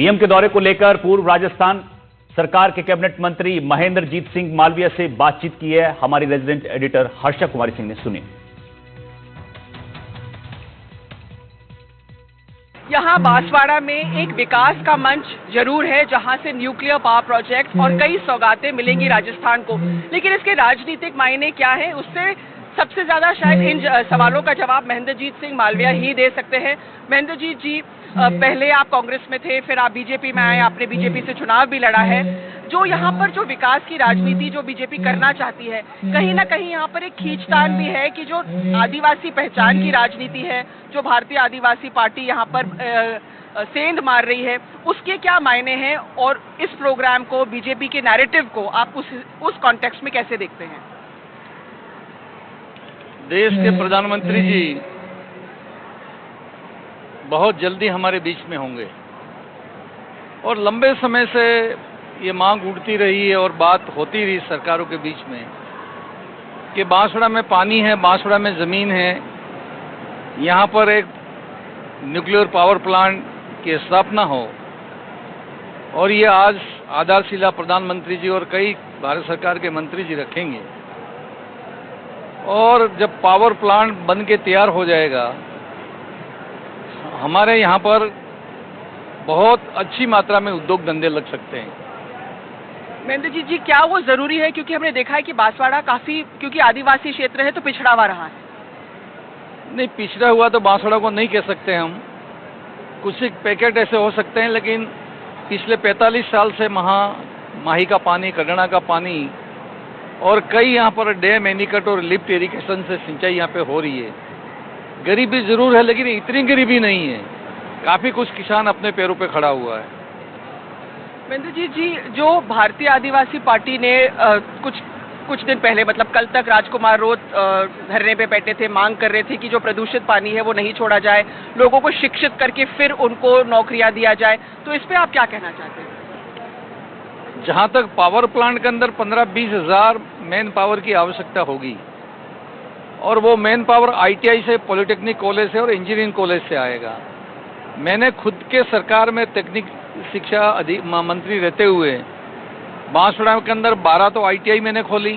PM के दौरे को लेकर पूर्व राजस्थान सरकार के कैबिनेट मंत्री महेंद्रजीत सिंह मालविया से बातचीत की है हमारी रेजिडेंट एडिटर हर्षा कुमारी सिंह ने। सुनिए। यहाँ बांसवाड़ा में एक विकास का मंच जरूर है, जहाँ से न्यूक्लियर पावर प्रोजेक्ट और कई सौगातें मिलेंगी राजस्थान को, लेकिन इसके राजनीतिक मायने क्या है, उससे सबसे ज्यादा शायद इन सवालों का जवाब महेंद्रजीत सिंह मालविया ही दे सकते हैं। महेंद्रजीत जी, पहले आप कांग्रेस में थे, फिर आप बीजेपी में आए, आपने बीजेपी से चुनाव भी लड़ा है। जो यहाँ पर जो विकास की राजनीति जो बीजेपी करना चाहती है, कहीं ना कहीं यहाँ पर एक खींचतान भी है कि जो आदिवासी पहचान की राजनीति है, जो भारतीय आदिवासी पार्टी यहाँ पर सेंध मार रही है, उसके क्या मायने हैं और इस प्रोग्राम को, बीजेपी के नैरेटिव को आप उस कॉन्टेक्स्ट में कैसे देखते हैं? देश के प्रधानमंत्री जी बहुत जल्दी हमारे बीच में होंगे और लंबे समय से ये मांग उठती रही है और बात होती रही सरकारों के बीच में कि बांसवाड़ा में पानी है, बांसवाड़ा में ज़मीन है, यहाँ पर एक न्यूक्लियर पावर प्लांट की स्थापना हो। और ये आज आधारशिला प्रधानमंत्री जी और कई भारत सरकार के मंत्री जी रखेंगे और जब पावर प्लांट बन के तैयार हो जाएगा, हमारे यहाँ पर बहुत अच्छी मात्रा में उद्योग धंधे लग सकते हैं। महेंद्रजीत जी, क्या वो जरूरी है? क्योंकि हमने देखा है कि बांसवाड़ा काफी, क्योंकि आदिवासी क्षेत्र है, तो पिछड़ा हुआ रहा है। नहीं, पिछड़ा हुआ तो बांसवाड़ा को नहीं कह सकते हम, कुछ एक पैकेट ऐसे हो सकते हैं, लेकिन पिछले 45 साल से माही का पानी, कड़ना का पानी और कई यहाँ पर डैम, एनीकट और लिफ्ट इरिगेशन से सिंचाई यहाँ पे हो रही है। गरीबी जरूर है, लेकिन इतनी गरीबी नहीं है, काफी कुछ किसान अपने पैरों पे खड़ा हुआ है। महेंद्रजीत जी, जो भारतीय आदिवासी पार्टी ने कुछ दिन पहले, मतलब कल तक राजकुमार रोत धरने पे बैठे थे, मांग कर रहे थे कि जो प्रदूषित पानी है वो नहीं छोड़ा जाए, लोगों को शिक्षित करके फिर उनको नौकरियां दिया जाए, तो इस पे आप क्या कहना चाहते हैं? जहां तक पावर प्लांट के अंदर 15-20 हजार मैन पावर की आवश्यकता होगी और वो मैन पावर आईटीआई से, पॉलिटेक्निक कॉलेज से और इंजीनियरिंग कॉलेज से आएगा। मैंने खुद के सरकार में तकनीक शिक्षा मंत्री रहते हुए बांसवाड़ा के अंदर 12 तो आईटीआई मैंने खोली,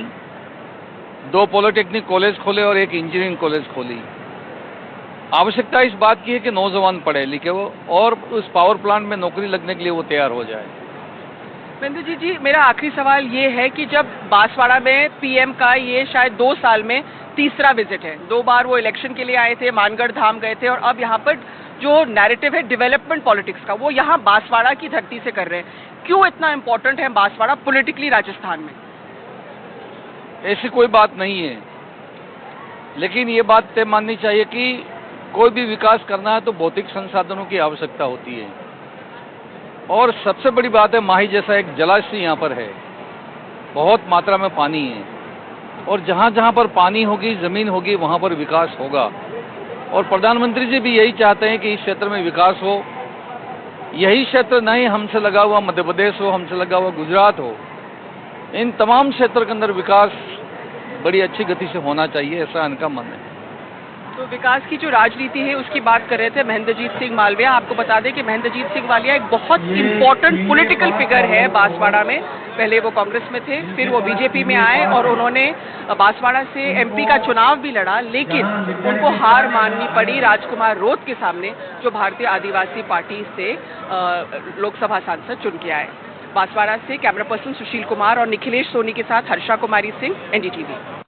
2 पॉलिटेक्निक कॉलेज खोले और 1 इंजीनियरिंग कॉलेज खोली। आवश्यकता इस बात की है कि नौजवान पढ़े लिखे हो और उस पावर प्लांट में नौकरी लगने के लिए वो तैयार हो जाए। महेंद्रजीत जी, मेरा आखिरी सवाल ये है कि जब बांसवाड़ा में पीएम का ये शायद 2 साल में तीसरा विजिट है, 2 बार वो इलेक्शन के लिए आए थे, मानगढ़ धाम गए थे और अब यहाँ पर जो नैरेटिव है डेवलपमेंट पॉलिटिक्स का, वो यहाँ बांसवाड़ा की धरती से कर रहे हैं। क्यों इतना इंपॉर्टेंट है बांसवाड़ा पॉलिटिकली राजस्थान में? ऐसी कोई बात नहीं है, लेकिन ये बात तय माननी चाहिए कि कोई भी विकास करना है तो भौतिक संसाधनों की आवश्यकता होती है और सबसे बड़ी बात है, माही जैसा एक जलाशय यहाँ पर है, बहुत मात्रा में पानी है और जहाँ जहाँ पर पानी होगी, जमीन होगी, वहाँ पर विकास होगा। और प्रधानमंत्री जी भी यही चाहते हैं कि इस क्षेत्र में विकास हो। यही क्षेत्र नहीं, हमसे लगा हुआ मध्य प्रदेश हो, हमसे लगा हुआ गुजरात हो, इन तमाम क्षेत्र के अंदर विकास बड़ी अच्छी गति से होना चाहिए, ऐसा इनका मन है। तो विकास की जो राजनीति है उसकी बात कर रहे थे महेंद्रजीत सिंह मालविया। आपको बता दें कि महेंद्रजीत सिंह मालविया एक बहुत इंपॉर्टेंट पॉलिटिकल फिगर है बांसवाड़ा में। पहले वो कांग्रेस में थे, फिर वो बीजेपी में आए और उन्होंने बांसवाड़ा से एमपी का चुनाव भी लड़ा, लेकिन उनको हार माननी पड़ी राजकुमार रोत के सामने, जो भारतीय आदिवासी पार्टी से लोकसभा सांसद चुन के आए। बांसवाड़ा से कैमरा पर्सन सुशील कुमार और निखिलेश सोनी के साथ हर्षा कुमारी सिंह, एनडीटीवी।